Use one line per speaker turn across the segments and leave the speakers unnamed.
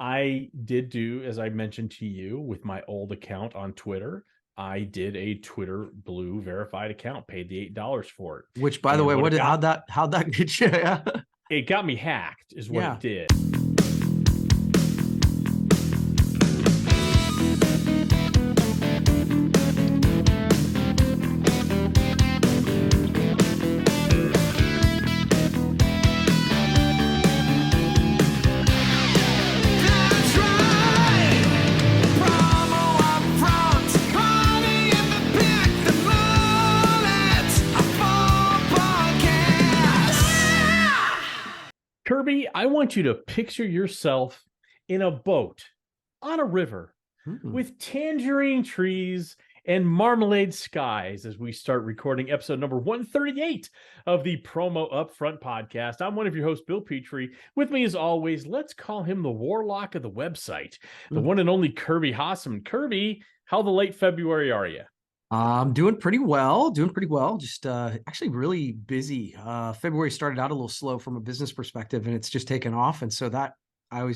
I did do, as I mentioned to you, with my old account on Twitter. I did a Twitter Blue verified account, paid the $8 for it.
Which, by the
And
way,
what it got,
how'd that get you? Yeah.
it got me hacked, is what
Yeah.
it did. Kirby, I want you to picture yourself in a boat on a river with tangerine trees and marmalade skies as we start recording episode number 138 of the Promo Upfront podcast. I'm one of your hosts, Bill Petrie. With me, as always, let's call him the warlock of the website, the one and only Kirby Hasseman. Kirby, how the late February are you?
I'm doing pretty well. Just actually really busy. February started out a little slow from a business perspective, and it's just taken off. And so that I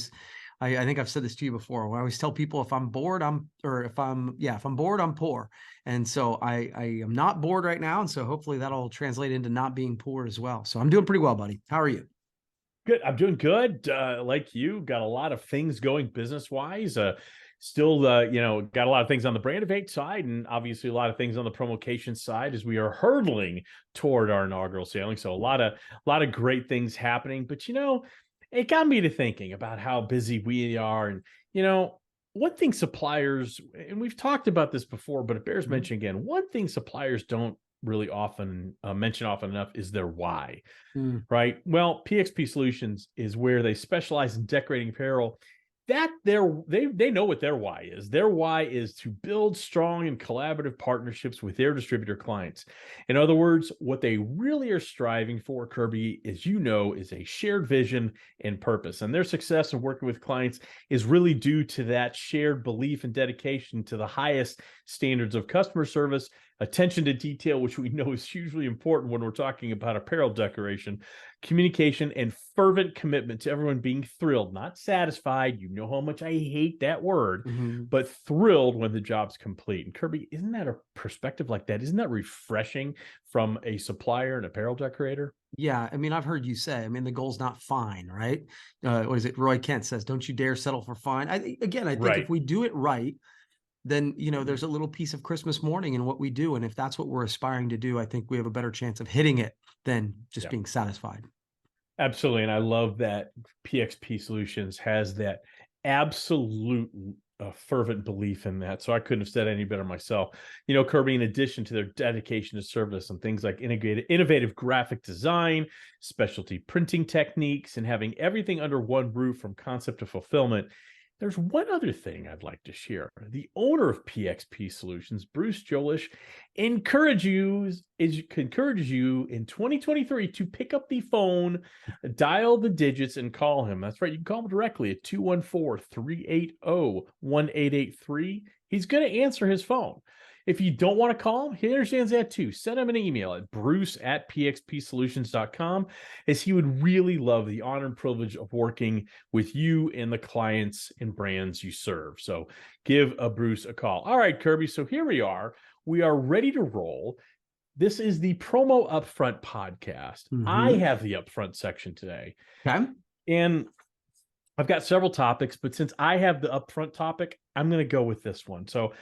think I've said this to you before. I always tell people if I'm bored, if I'm bored, I'm poor. And so I am not bored right now. And so hopefully that'll translate into not being poor as well. So I'm doing pretty well, buddy. How are you?
Good. I'm doing good. Like you, got a lot of things going business-wise. Still, got a lot of things on the Brandivate side, and obviously a lot of things on the Promocation side as we are hurtling toward our inaugural sailing. So a lot of great things happening. But it got me to thinking about how busy we are, and one thing suppliers, and we've talked about this before, but it bears mentioning again. One thing suppliers don't really often mention often enough is their why. Right? Well, PXP Solutions is where they specialize in decorating apparel. That they know what their why is. Their why is to build strong and collaborative partnerships with their distributor clients. In other words, what they really are striving for, Kirby, is a shared vision and purpose. And their success in working with clients is really due to that shared belief and dedication to the highest standards of customer service, attention to detail, which we know is hugely important when we're talking about apparel decoration, communication, and fervent commitment to everyone being thrilled, not satisfied. You know how much I hate that word, but thrilled when the job's complete. And Kirby, isn't that a perspective like that? Isn't that refreshing from a supplier and apparel decorator?
Yeah, I mean, I've heard you say, the goal's not fine, right? What is it? Roy Kent says, "Don't you dare settle for fine." I think if we do it right, then there's a little piece of Christmas morning in what we do, and if that's what we're aspiring to do, I think we have a better chance of hitting it than just being satisfied.
Absolutely, and I love that PXP Solutions has that absolute fervent belief in that. So I couldn't have said any better myself. Kirby, in addition to their dedication to service and things like innovative graphic design, specialty printing techniques, and having everything under one roof from concept to fulfillment, there's one other thing I'd like to share. The owner of PXP Solutions, Bruce Jolish, encourages you in 2023 to pick up the phone, dial the digits, and call him. That's right. You can call him directly at 214-380-1883. He's going to answer his phone. If you don't want to call him, he understands that too. Send him an email at bruce@pxpsolutions.com, as he would really love the honor and privilege of working with you and the clients and brands you serve. So give Bruce a call. All right, Kirby. So here we are. We are ready to roll. This is the Promo Upfront podcast. I have the Upfront section today.
Okay.
And I've got several topics, but since I have the Upfront topic, I'm going to go with this one. So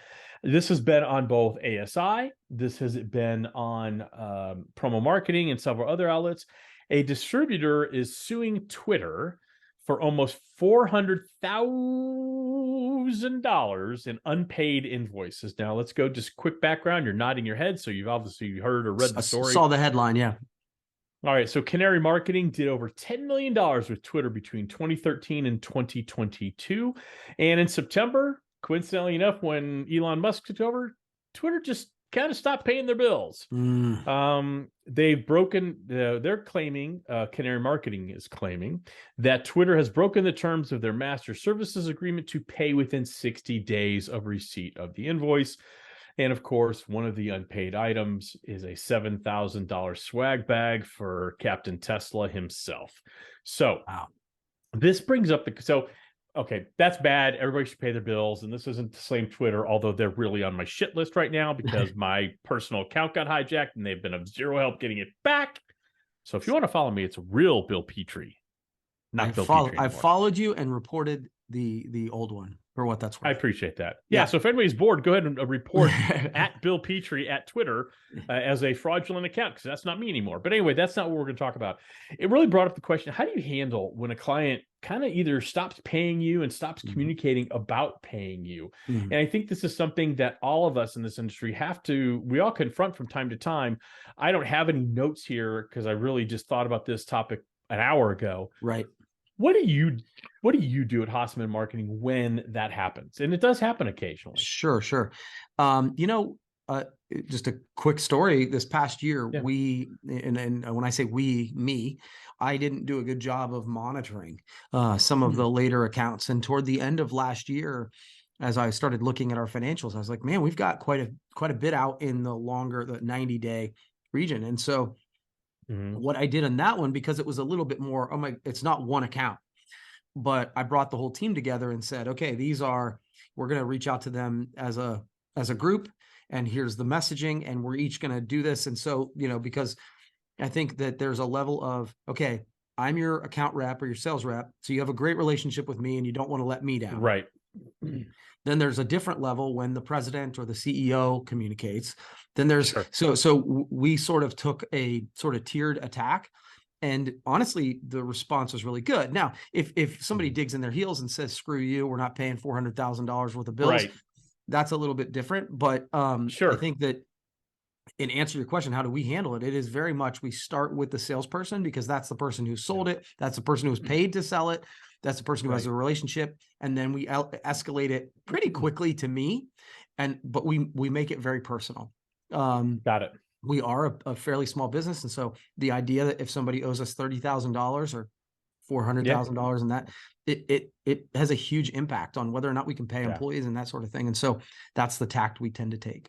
this has been on both ASI. This has been on Promo Marketing and several other outlets. A distributor is suing Twitter for almost $400,000 in unpaid invoices. Now, let's go just quick background. You're nodding your head, so you've obviously heard or read the story.
I saw the headline, yeah.
All right, so Canary Marketing did over $10 million with Twitter between 2013 and 2022. And in September, coincidentally enough, when Elon Musk took over, Twitter just kind of stopped paying their bills. They've broken, they're claiming, Canary Marketing is claiming that Twitter has broken the terms of their master services agreement to pay within 60 days of receipt of the invoice. And of course, one of the unpaid items is a $7,000 swag bag for Captain Tesla himself. So this brings up okay, that's bad. Everybody should pay their bills. And this isn't to slam Twitter, although they're really on my shit list right now because my personal account got hijacked and they've been of zero help getting it back. So if you want to follow me, it's real Bill Petrie, not Bill Petrie
I
anymore.
followed you and reported the old one for what that's worth.
I appreciate that. Yeah. So if anybody's bored, go ahead and report at Bill Petrie at Twitter as a fraudulent account, because that's not me anymore. But anyway, that's not what we're going to talk about. It really brought up the question: how do you handle when a client kind of either stops paying you and stops communicating about paying you? And I think this is something that all of us in this industry we all confront from time to time. I don't have any notes here because I really just thought about this topic an hour ago.
Right.
What do you do at Hossaman Marketing when that happens? And it does happen occasionally.
Sure. Just a quick story. This past year, and when I say me, I didn't do a good job of monitoring some of the later accounts. And toward the end of last year, as I started looking at our financials, I was like, man, we've got quite a bit out in the 90-day region. And so what I did on that one, because it was a little bit more, it's not one account, but I brought the whole team together and said, okay, we're going to reach out to them as a group, and here's the messaging, and we're each going to do this. And so, because I think that there's a level of, okay, I'm your account rep or your sales rep, so you have a great relationship with me and you don't want to let me down.
Right.
Then there's a different level when the president or the CEO communicates. Then there's so we sort of took a sort of tiered attack, and honestly, the response was really good. Now, if somebody digs in their heels and says, "Screw you, we're not paying $400,000 worth of bills," that's a little bit different. But I think that in answer to your question, how do we handle it? It is very much we start with the salesperson, because that's the person who sold it. That's the person who was paid to sell it. That's the person who has a relationship. And then we escalate it pretty quickly to me. But we make it very personal.
Got it.
We are a fairly small business. And so the idea that if somebody owes us $30,000 or $400,000 and that, it has a huge impact on whether or not we can pay employees and that sort of thing. And so that's the tact we tend to take.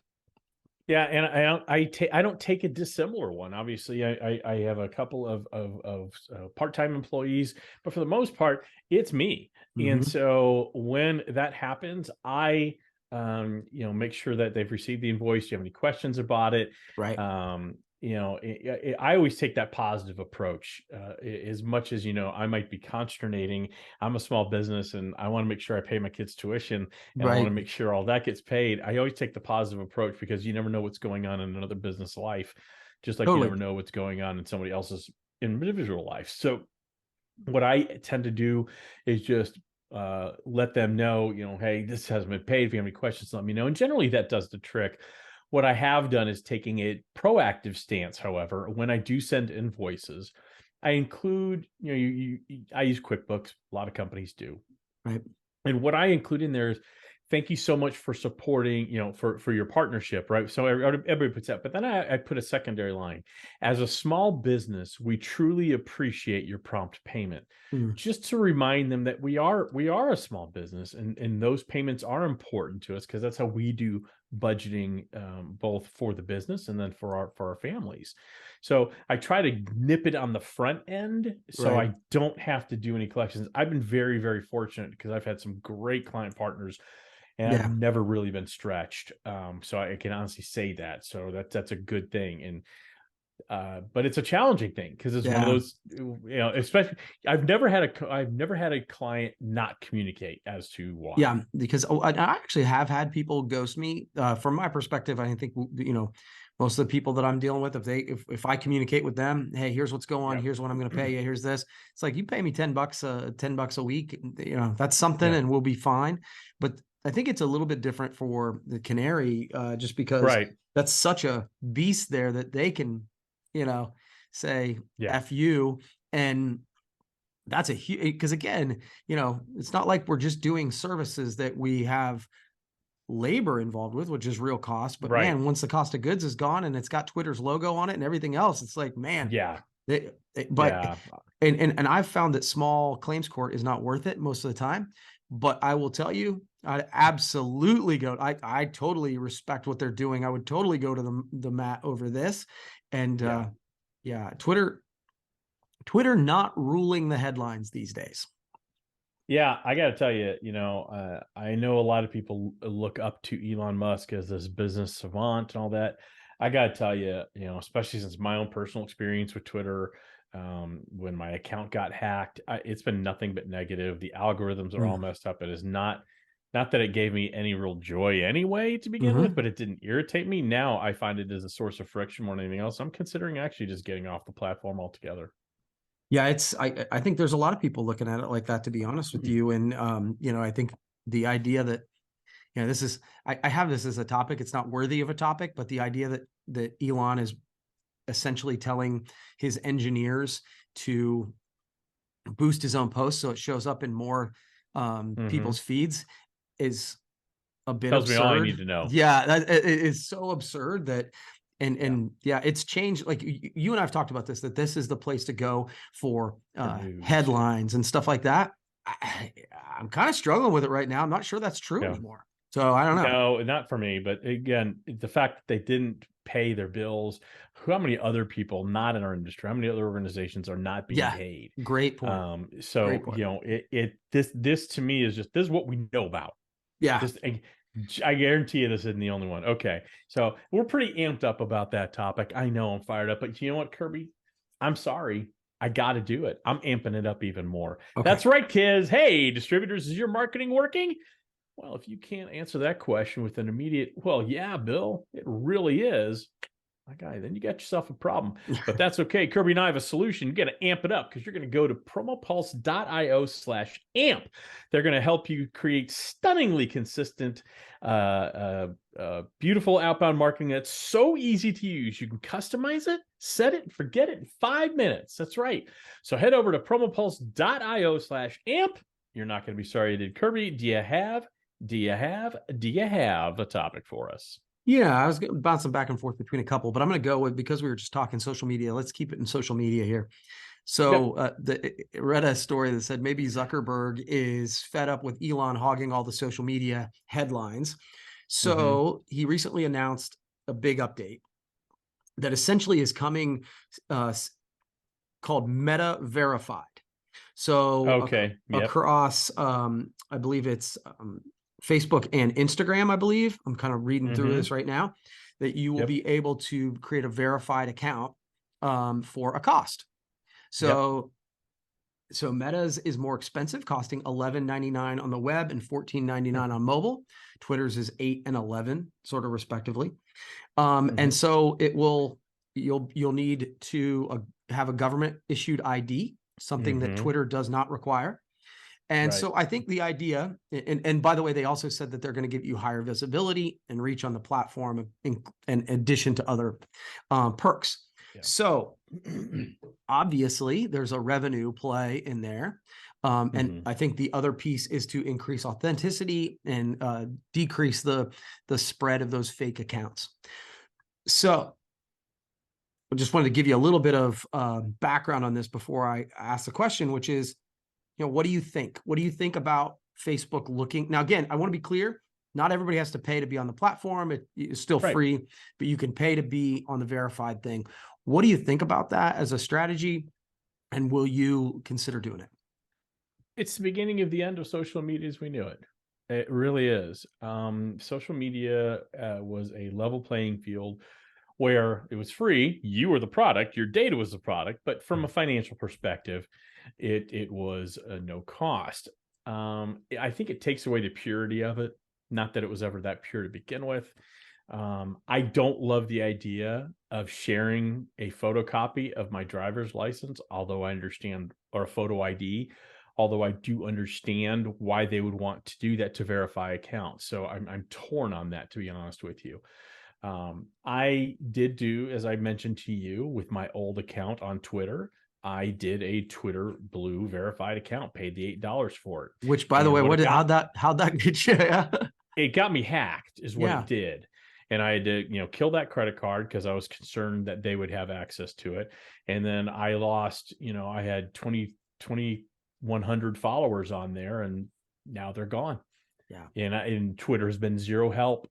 Yeah, and I don't take a dissimilar one. Obviously, I have a couple of part-time employees, but for the most part, it's me. And so when that happens, I make sure that they've received the invoice. Do you have any questions about it?
Right.
I always take that positive approach. As much as I might be consternating. I'm a small business, and I want to make sure I pay my kids' tuition, and I want to make sure all that gets paid. I always take the positive approach, because you never know what's going on in another business life, just like you never know what's going on in somebody else's individual life. So what I tend to do is just let them know, hey, this hasn't been paid. If you have any questions, let me know. And generally that does the trick. What I have done is taking a proactive stance. However, when I do send invoices, I include, I use QuickBooks. A lot of companies do.
Right.
And what I include in there is, thank you so much for supporting, for your partnership, right? So everybody puts that, but then I put a secondary line. As a small business, we truly appreciate your prompt payment. Just to remind them that we are a small business, and those payments are important to us, because that's how we do budgeting, both for the business and then for our families. So I try to nip it on the front end, so I don't have to do any collections. I've been very, very fortunate, because I've had some great client partners, and I've never really been stretched. So I can honestly say that. So that's a good thing. And but it's a challenging thing, because it's one of those, especially I've never had a client not communicate as to why.
Yeah, because I actually have had people ghost me. From my perspective, I think most of the people that I'm dealing with, if I communicate with them, hey, here's what's going on, here's what I'm going to pay you, here's this. It's like, you pay me $10 a week, that's something, and we'll be fine. But I think it's a little bit different for the Canary, just because that's such a beast there that they can, say F you. And that's a huge, because again, it's not like we're just doing services that we have labor involved with, which is real cost. But man, once the cost of goods is gone and it's got Twitter's logo on it and everything else, it's like, man, and I've found that small claims court is not worth it most of the time. But I will tell you, I absolutely I totally respect what they're doing. I would totally go to the mat over this. And Twitter not ruling the headlines these days.
Yeah, I got to tell you, I know a lot of people look up to Elon Musk as this business savant and all that. I got to tell you, especially since my own personal experience with Twitter, when my account got hacked, it's been nothing but negative. The algorithms are all
Mm.
messed up. It is not that it gave me any real joy anyway to begin with,
Hmm.
but it didn't irritate me. Now I find it as a source of friction more than anything else. I'm considering actually just getting off the platform altogether.
Yeah, I think there's a lot of people looking at it like that, to be honest with you. And I think the idea that, this is I have this as a topic. It's not worthy of a topic, but the idea that Elon is essentially telling his engineers to boost his own posts so it shows up in more
Hmm.
people's feeds is a bit
Tells me all I
absurd.
need to know.
Yeah, it is so absurd that,
Yeah,
and yeah, it's changed. Like you and I've talked about this, that this is the place to go for
for news. Yeah.
headlines and stuff like that. I'm kind of struggling with it right now. I'm not sure that's true
Yeah.
anymore. So I don't know.
No, not for me. But again, the fact that they didn't pay their bills, how many other people not in our industry, how many other organizations are not being
Yeah,
paid?
great point. Great
So
point.
this to me is just this is what we know about.
Yeah.
This I guarantee you this isn't the only one. Okay. So we're pretty amped up about that topic. I know I'm fired up, but you know what, Kirby? I'm sorry. I got to do it. I'm amping it up even more.
Okay.
That's right, kids. Hey, distributors, is your marketing working? Well, if you can't answer that question with an immediate, well, yeah, Bill, it really is. My guy, then you got yourself a problem. But that's okay. Kirby and I have a solution. You got to amp it up because you're going to go to promopulse.io/amp. They're going to help you create stunningly consistent, beautiful outbound marketing that's so easy to use. You can customize it, set it, and forget it in 5 minutes. That's right. So head over to promopulse.io/amp. You're not going to be sorry you did. Kirby, do you have a topic for us?
Yeah, I was bouncing back and forth between a couple, but I'm going to go with, because we were just talking social media. Let's keep it in social media here. So
Yep.
read a story that said maybe Zuckerberg is fed up with Elon hogging all the social media headlines.
Mm-hmm.
So he recently announced a big update that essentially is coming, uh, called Meta Verified. So
Okay. Yep.
across, I believe it's Facebook and Instagram, I believe. I'm kind of reading through
Mm-hmm.
this right now, that you will
Yep.
be able to create a verified account for a cost.
Yep.
So Meta's is more expensive, costing $11.99 on the web and $14.99 on mobile. Twitter's is $8 and $11, sort of respectively. And
Mm-hmm.
so you'll need to have a government issued ID, something that
Mm-hmm.
Twitter does not require. And
Right.
so I think the idea, and by the way, they also said that they're going to give you higher visibility and reach on the platform in addition to other perks.
Yeah.
So obviously there's a revenue play in there. And
Mm-hmm.
I think the other piece is to increase authenticity and decrease the spread of those fake accounts. So I just wanted to give you a little bit of background on this before I ask the question, which is, what do you think? What do you think about Facebook looking? Now, again, I want to be clear. Not everybody has to pay to be on the platform. It's still
Right.
free, but you can pay to be on the verified thing. What do you think about that as a strategy? And will you consider doing it?
It's the beginning of the end of social media as we knew it. It really is. Social media was a level playing field where it was free. You were the product. Your data was the product. But from a financial perspective, it was no cost. I think it takes away the purity of it. Not that it was ever that pure to begin with. I don't love the idea of sharing a photocopy of my driver's license, although I understand, or a photo ID, although I do understand why they would want to do that to verify accounts. So I'm torn on that, to be honest with you. I did do, as I mentioned to you, with my old account on Twitter. I did a Twitter Blue verified account, paid the $8 for it.
Which, by the
And
way,
what it got,
how'd that get you? Yeah.
it got me hacked, is what it
Yeah.
did. And I had to, kill that credit card because I was concerned that they would have access to it. And then I lost, I had 2,100 followers on there, and now they're gone.
Yeah.
And Twitter has been zero help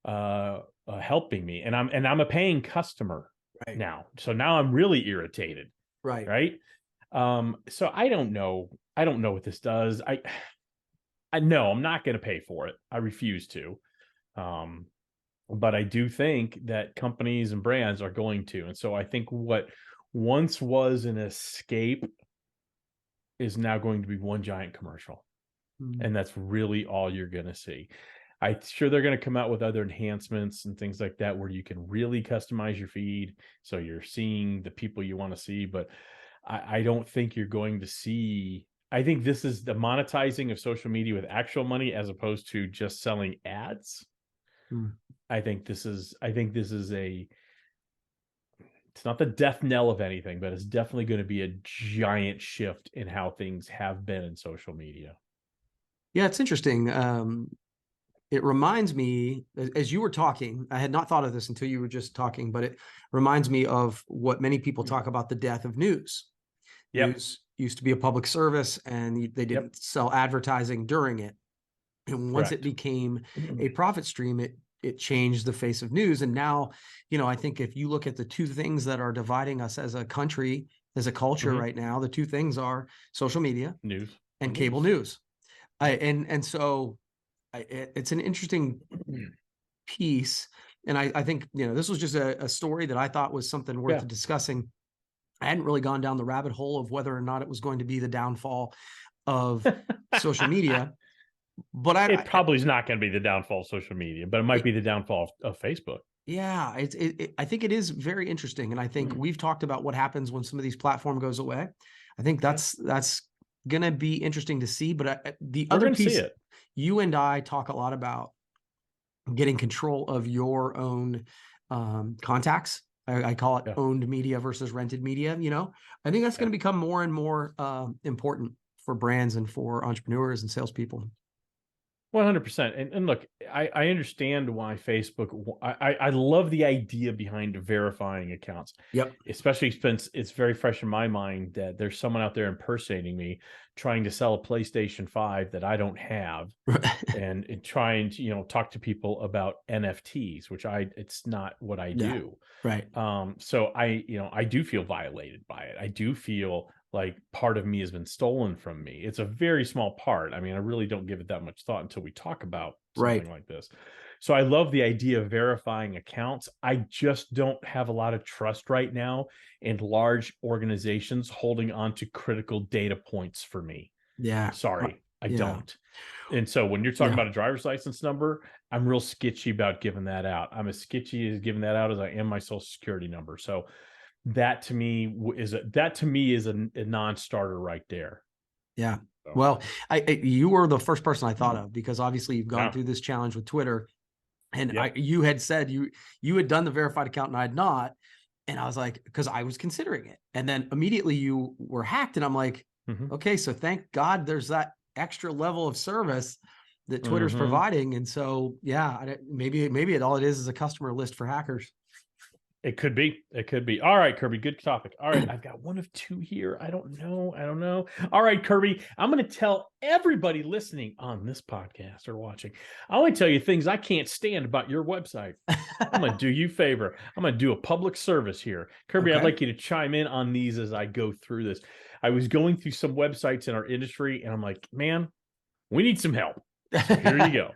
helping me. And I'm a paying customer
Right.
now. So now I'm really irritated,
Right.
right? So I don't know. I don't know what this does. I know I'm not going to pay for it. I refuse to. Um, but I do think that companies and brands are going to. And so I think what once was an escape is now going to be one giant commercial.
Mm.
And that's really all you're going to see. I'm sure they're going to come out with other enhancements and things like that where you can really customize your feed so you're seeing the people you want to see. But I don't think you're going to see. I think this is the monetizing of social media with actual money as opposed to just selling ads.
Mm.
I think this is. I think this is a. It's not the death knell of anything, but it's definitely going to be a giant shift in how things have been in social media.
Yeah, it's interesting. It reminds me, as you were talking, I had not thought of this until you were just talking, but it reminds me of what many people talk about, the death of news.
Yep.
News used to be a public service and they
Yep.
didn't sell advertising during it. And once it
Correct.
became a profit stream, it changed the face of news. And now, I think if you look at the two things that are dividing us as a country, as a culture right now, the two things are social media
News
and
and
cable
news.
news.
Yep.
And so it's an interesting piece. And I think, this was just a story that I thought was something worth
Yeah.
discussing. I hadn't really gone down the rabbit hole of whether or not it was going to be the downfall of social media, but
It probably is not going to be the downfall of social media, but it might be the downfall of Facebook.
yeah, I think it is very interesting. And I think we've talked about what happens when some of these platform goes away. I think
Yeah.
that's going to be interesting to see. But the
We're
other
going to see
piece,
it.
you and I talk a lot about getting control of your own contacts. I call it
Yeah.
owned media versus rented media. I think that's
Yeah.
going to become more and more important for brands and for entrepreneurs and salespeople.
100%. And look, I understand why Facebook. I love the idea behind verifying accounts,
Yep.
especially since it's very fresh in my mind that there's someone out there impersonating me, trying to sell a PlayStation 5 that I don't have, and trying to talk to people about NFTs, which it's not what I
Yeah.
do.
Right.
So I do feel violated by it. I do feel like part of me has been stolen from me. It's a very small part. I mean, I really don't give it that much thought until we talk about
Right.
something like this. So I love the idea of verifying accounts. I just don't have a lot of trust right now in large organizations holding on to critical data points for me.
Yeah.
Sorry, I
Yeah.
don't. And so when you're talking
Yeah.
about a driver's license number, I'm real sketchy about giving that out. I'm as sketchy as giving that out as I am my social security number. So that to me is a non-starter right there.
Yeah.
So,
Well, you were the first person I thought of because obviously you've gone
yeah,
through this challenge with Twitter, and
yep.
you had said you had done the verified account and I had not, and I was like, because I was considering it, and then immediately you were hacked, and I'm like,
Mm-hmm.
okay, so thank God there's that extra level of service that Twitter's
Mm-hmm.
providing, and so yeah, maybe all it is a customer list for hackers.
It could be. It could be. All right, Kirby. Good topic. All right, I've got one of two here. I don't know. All right, Kirby. I'm going to tell everybody listening on this podcast or watching. I want to tell you things I can't stand about your website. I'm going to do you a favor. I'm going to do a public service here, Kirby. I'd
Okay.
like you to chime in on these as I go through this. I was going through some websites in our industry, and I'm like, man, we need some help. So here you go.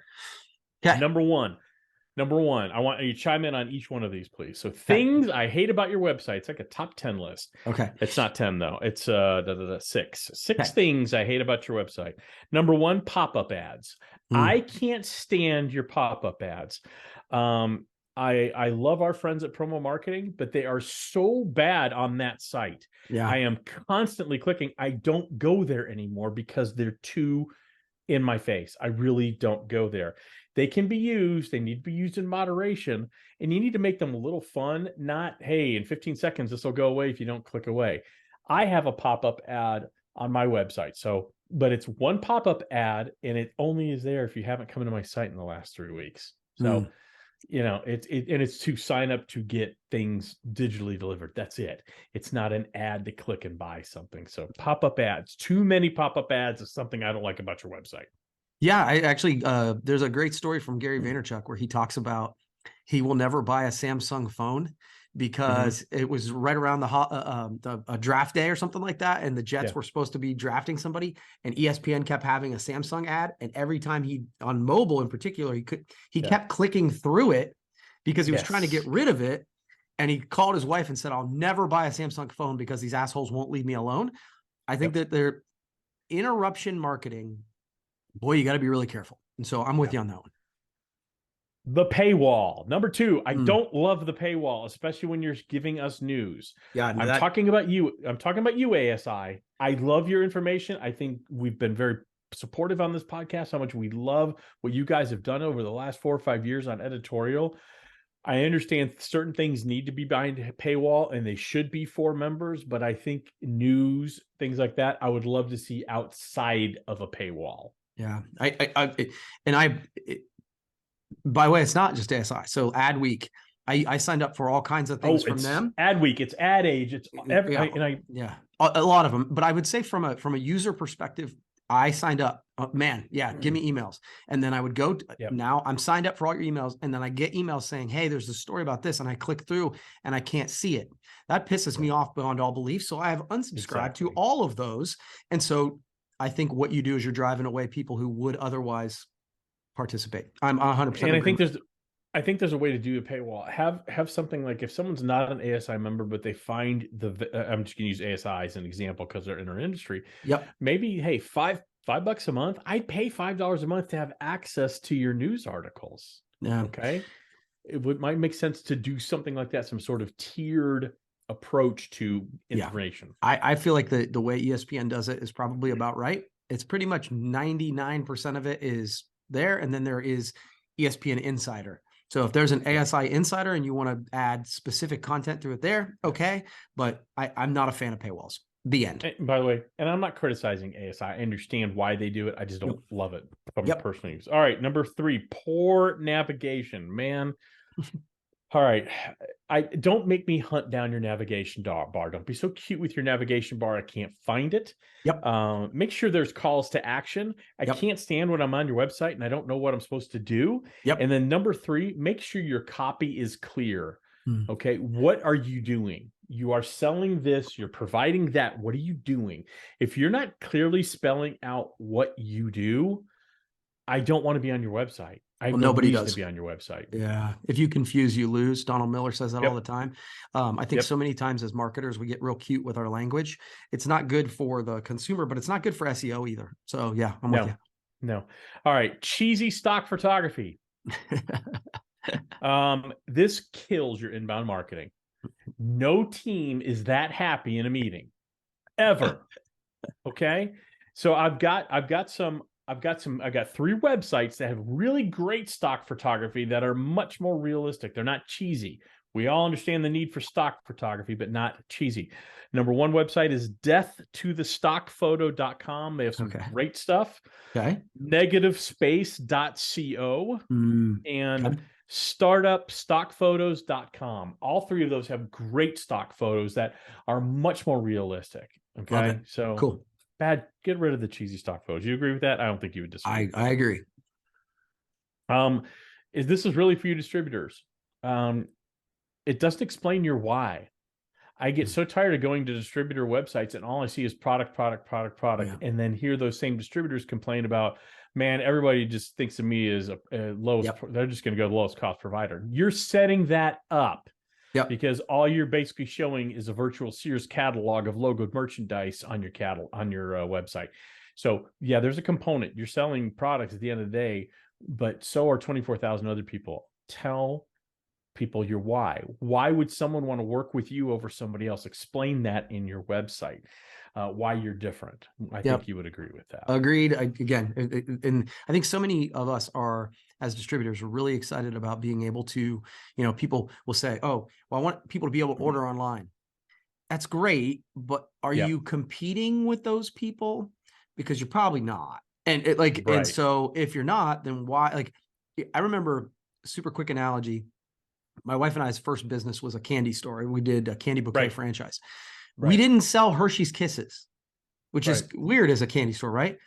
Okay.
Number one, I want you to chime in on each one of these, please. So
Okay.
things I hate about your website. It's like a top 10 list.
Okay.
It's not 10 though. It's six. Six
Okay.
things I hate about your website. Number one, pop-up ads. I can't stand your pop-up ads. I love our friends at Promo Marketing, but they are so bad on that site.
Yeah.
I am constantly clicking. I don't go there anymore because they're too in my face. I really don't go there. They can be used. They need to be used in moderation, and you need to make them a little fun. Not, hey, in 15 seconds, this will go away if you don't click away. I have a pop-up ad on my website. So, but it's one pop-up ad, and it only is there if you haven't come to my site in the last 3 weeks. So, it's to sign up to get things digitally delivered. That's it. It's not an ad to click and buy something. So pop-up ads, too many pop-up ads is something I don't like about your website.
Yeah, I actually there's a great story from Gary Vaynerchuk where he talks about he will never buy a Samsung phone because it was right around the draft day or something like that, and the Jets
Yeah.
were supposed to be drafting somebody, and ESPN kept having a Samsung ad, and every time on mobile in particular, he kept clicking through it because he was trying to get
Yes.
rid of it, and he called his wife and said, "I'll never buy a Samsung phone because these assholes won't leave me alone." I think that they're interruption marketing. Boy, you got to be really careful. And so I'm with you on that one.
The paywall. Number two, I don't love the paywall, especially when you're giving us news.
Yeah, no,
I'm talking about you. I'm talking about you, ASI. I love your information. I think we've been very supportive on this podcast, how much we love what you guys have done over the last 4 or 5 years on editorial. I understand certain things need to be behind a paywall and they should be for members, but I think news, things like that, I would love to see outside of a paywall.
Yeah. By the way, it's not just ASI. So Adweek, I signed up for all kinds of things from them.
Adweek, it's Ad Age, it's
a lot of them. But I would say from a user perspective, I signed up. Give me emails, and then I would go. Now I'm signed up for all your emails, and then I get emails saying, "Hey, there's a story about this," and I click through, and I can't see it. That pisses me off beyond all belief. So I have unsubscribed to all of those, and so I think what you do is you're driving away people who would otherwise participate. I'm 100%.
And I think there's a way to do a paywall. Have something like, if someone's not an ASI member, but they find I'm just gonna use ASI as an example because they're in our industry.
Yep.
Maybe, hey, $5 a month. I'd pay $5 a month to have access to your news articles.
Yeah.
Okay. Might make sense to do something like that, some sort of tiered approach to information.
I feel like the way ESPN does it is probably about right. It's pretty much 99% of it is there, and then there is ESPN Insider. So if there's an ASI Insider and you want to add specific content to it there, okay. But I'm not a fan of paywalls. The end.
And by the way, and I'm not criticizing ASI. I understand why they do it. I just don't love it from personal use. All right, number 3, poor navigation. Man. All right. Don't make me hunt down your navigation bar. Don't be so cute with your navigation bar. I can't find it.
Yep.
Make sure there's calls to action. I can't stand when I'm on your website and I don't know what I'm supposed to do.
Yep.
And then number 3, make sure your copy is clear. Okay. What are you doing? You are selling this. You're providing that. What are you doing? If you're not clearly spelling out what you do, I don't want to be on your website.
Nobody does
to be on your website.
Yeah. If you confuse, you lose. Donald Miller says that all the time. I think so many times as marketers, we get real cute with our language. It's not good for the consumer, but it's not good for SEO either. So yeah, I'm with you.
No. All right. Cheesy stock photography. This kills your inbound marketing. No team is that happy in a meeting ever. Okay. So I've got 3 websites that have really great stock photography that are much more realistic. They're not cheesy. We all understand the need for stock photography, but not cheesy. Number 1 website is deathtothestockphoto.com. They have some great stuff.
Okay.
Negativespace.co and startupstockphotos.com. All 3 of those have great stock photos that are much more realistic. Okay. So
cool.
Get rid of the cheesy stock photos. You agree with that? I don't think you would disagree.
I agree.
This is really for you distributors. It doesn't explain your why. I get so tired of going to distributor websites and all I see is product, and then hear those same distributors complain about, man, everybody just thinks of me as a lowest. They're just going to go to the lowest cost provider. You're setting that up. Because all you're basically showing is a virtual Sears catalog of logoed merchandise on your website. So there's a component. You're selling products at the end of the day, but so are 24,000 other people. Tell people your why. Why would someone want to work with you over somebody else? Explain that in your website. Why you're different. I think you would agree with that.
Agreed. And I think so many of us are, as distributors, are really excited about being able to, people will say, oh, well, I want people to be able to order online. That's great. But are you competing with those people? Because you're probably not. And and so if you're not, then why? I remember a super quick analogy. My wife and I's first business was a candy store. We did a candy bouquet franchise. We didn't sell Hershey's Kisses, which is weird as a candy store, right?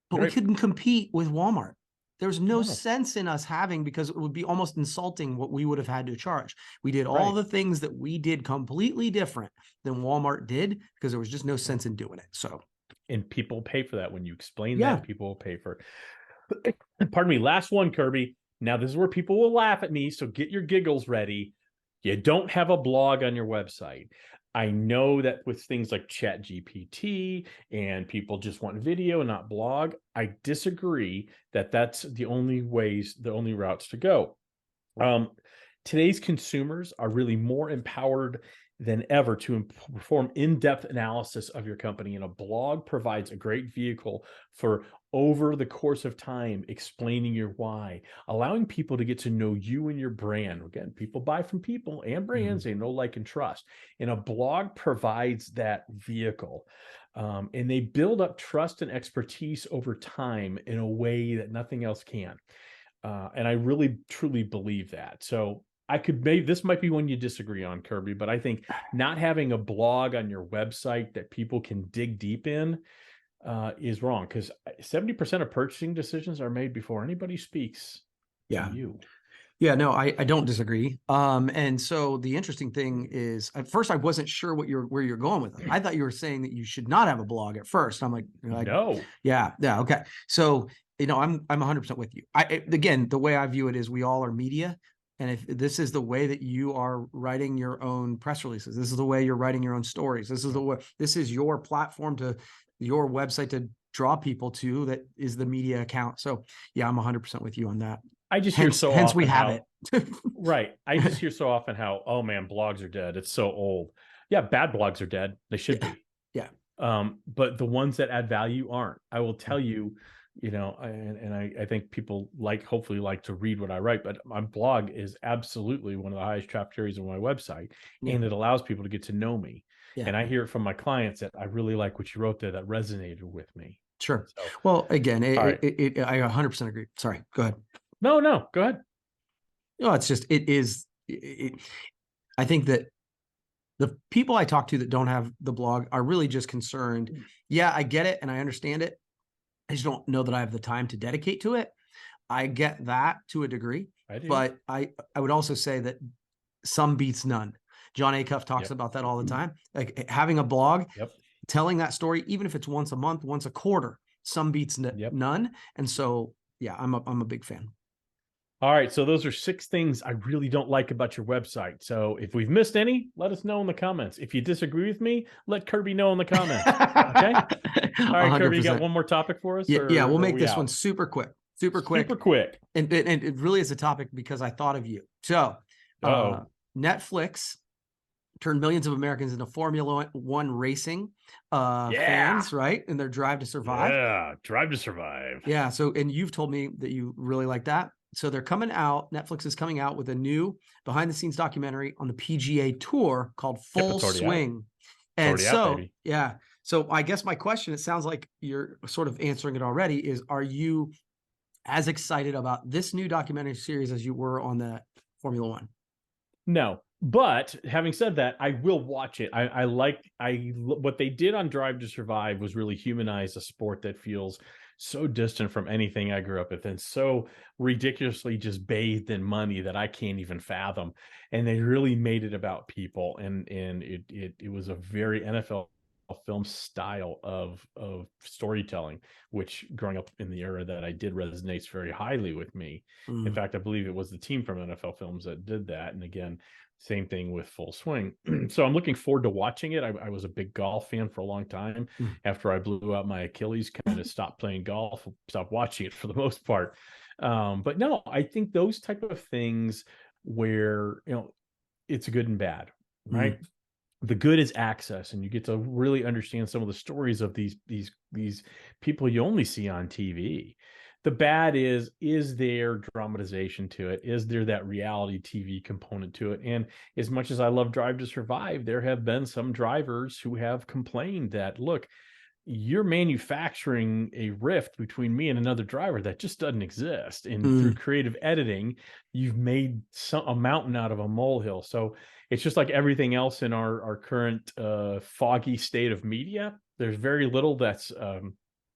But we couldn't compete with Walmart. There's no
No,
sense in us having, because it would be almost insulting what we would have had to charge. We did all
right.
the things that we did completely different than Walmart did because there was just no sense in doing it. So,
And people pay for that. When you explain that,
yeah.
people will pay for it. Pardon me. Last one, Kirby. Now, this is where people will laugh at me. So get your giggles ready. You don't have a blog on your website. I know that with things like Chat GPT and people just want video and not blog. I disagree that that's the only ways, the only routes to go. Um, Today's consumers are really more empowered than ever to perform in-depth analysis of your company, and a blog provides a great vehicle for over the course of time explaining your why, allowing people to get to know you and your brand. Again, people buy from people and brands they know, like, and trust, and a blog provides that vehicle. And they build up trust and expertise over time in a way that nothing else can. And I really truly believe that. So I could, maybe this might be one you disagree on, Kirby, but I think not having a blog on your website that people can dig deep in is wrong, because 70% of purchasing decisions are made before anybody speaks to
Yeah.
you.
Yeah, no, I don't disagree. And so the interesting thing is, at first I wasn't sure where you're going with it. I thought you were saying that you should not have a blog at first. I'm like,
No,
yeah, yeah, okay. So, I'm 100% with you. Again, the way I view it is we all are media. And if this is the way that you are writing your own press releases, this is the way you're writing your own stories. This is the way, this is your platform, to your website to draw people to, that is the media account. So yeah, I'm 100% with you on that.
I just hear
Hence,
so
hence we
often
have it.
how, right. I just hear so often how, oh man, blogs are dead. It's so old. Yeah, bad blogs are dead. They should
Yeah.
be.
Yeah.
But the ones that add value aren't. I will tell you, I think people hopefully like to read what I write, but my blog is absolutely one of the highest traffic areas on my website,
Yeah.
and it allows people to get to know me.
Yeah.
And I hear it from my clients that I really like what you wrote there, that resonated with me.
Sure.
So,
Well, again,
all right.
I 100% agree. Sorry. Go ahead.
No, go ahead.
No, it's just, I think that the people I talk to that don't have the blog are really just concerned. Yeah, I get it and I understand it. I just don't know that I have the time to dedicate to it. I get that to a degree,
I do.
but I would also say that some beats none. John Acuff talks
Yep.
about that all the time. Like, having a blog,
Yep.
telling that story, even if it's once a month, once a quarter, some beats
Yep.
none. And so, yeah, I'm a big fan.
All right, so those are 6 things I really don't like about your website. So if we've missed any, let us know in the comments. If you disagree with me, let Kirby know in the comments. Okay. All right, Kirby, you got
100%.
one more topic for us,
Yeah, yeah,
or
we'll
are
make
we
this one
out?
super quick, super
Super
quick.
quick.
And it really is a topic because I thought of you. So,
Oh,
Netflix turned millions of Americans into Formula One racing
yeah.
fans, right? In their drive to survive.
Yeah. Drive to Survive.
Yeah. So, and you've told me that you really like that. So they're coming out. Netflix is coming out with a new behind the scenes documentary on the PGA Tour called
Yep,
Full
it's already out.
Swing.
It's
And
already out,
so,
baby.
yeah. So I guess my question, it sounds like you're sort of answering it already, is are you as excited about this new documentary series as you were on the Formula One?
No, but having said that, I will watch it. What they did on Drive to Survive was really humanize a sport that feels so distant from anything I grew up with, and so ridiculously just bathed in money that I can't even fathom. And they really made it about people, and it was a very NFL film style of storytelling, which, growing up in the era that I did, resonates very highly with me. In
Mm,
fact, I believe it was the team from NFL Films that did that. And again, same thing with Full Swing. So I'm looking forward to watching it. I was a big golf fan for a long time.
mm,
After I blew out my Achilles, kind of stopped playing golf, stopped watching it for the most part. But no, I think those type of things where, it's good and bad,
mm,
right? The good is access, and you get to really understand some of the stories of these people you only see on TV. The bad is there dramatization to it? Is there that reality TV component to it? And as much as I love Drive to Survive, there have been some drivers who have complained that, look, you're manufacturing a rift between me and another driver that just doesn't exist. And through
mm,
creative editing, you've made a mountain out of a molehill. So it's just like everything else in our current foggy state of media. There's very little that's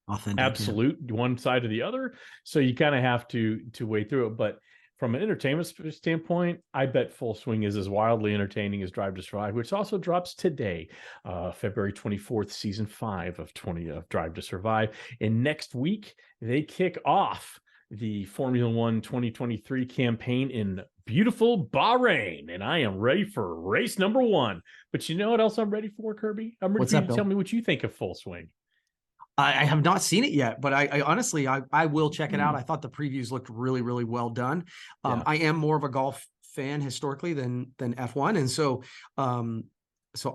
Authentic. Yeah.
absolute one side or the other. So you kind of have to wade through it. But from an entertainment standpoint, I bet Full Swing is as wildly entertaining as Drive to Survive, which also drops today, February 24th, season 5 of 20 of Drive to Survive. And next week they kick off the Formula One 2023 campaign in beautiful Bahrain, and I am ready for race number 1. But you know what else I'm ready for, Kirby? I'm ready
What's
for you
that,
to tell
Bill?
me what you think of Full Swing.
I have not seen it yet, but I honestly, I will check it out. I thought the previews looked really, really well done.
Yeah.
I am more of a golf fan historically than F1, and so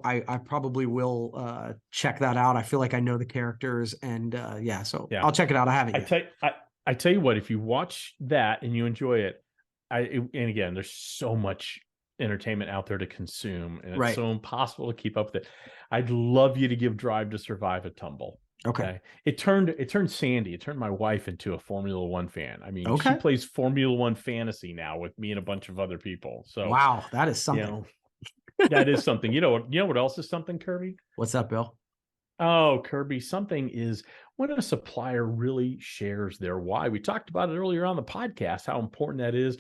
I probably will check that out. I feel like I know the characters, and yeah, so
Yeah.
I'll check it out. I haven't
I
yet.
tell I tell you what, if you watch that and you enjoy it, and again, there's so much entertainment out there to consume, and it's
Right.
so impossible to keep up with it. I'd love you to give Drive to Survive a tumble.
Okay.
Okay. It turned Sandy, it turned my wife into a Formula One fan. I mean, she
Okay.
plays Formula One fantasy now with me and a bunch of other people. So,
Wow, that is
you
something.
know, that is something. You know what else is something, Kirby?
What's up, Bill?
Oh, Kirby, something is when a supplier really shares their why. We talked about it earlier on the podcast, how important that is.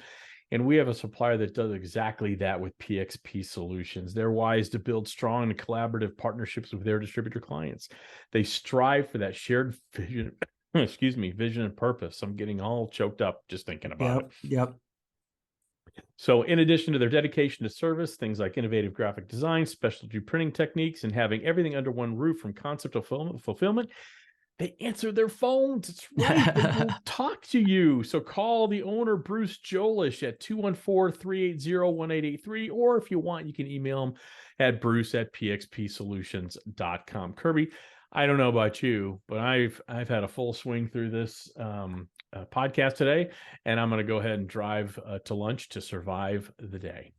And we have a supplier that does exactly that with PXP Solutions. Their why is to build strong and collaborative partnerships with their distributor clients. They strive for that shared vision, excuse me, vision and purpose. I'm getting all choked up just thinking about it.
Yep. Yep.
So, in addition to their dedication to service, things like innovative graphic design, specialty printing techniques, and having everything under one roof from concept to fulfillment, they answer their phones. It's right. They will talk to you. So call the owner, Bruce Jolish, at 214-380-1883. Or if you want, you can email him at bruce@pxpsolutions.com. Kirby, I don't know about you, but I've had a full swing through this podcast today, and I'm going to go ahead and drive to lunch to survive the day.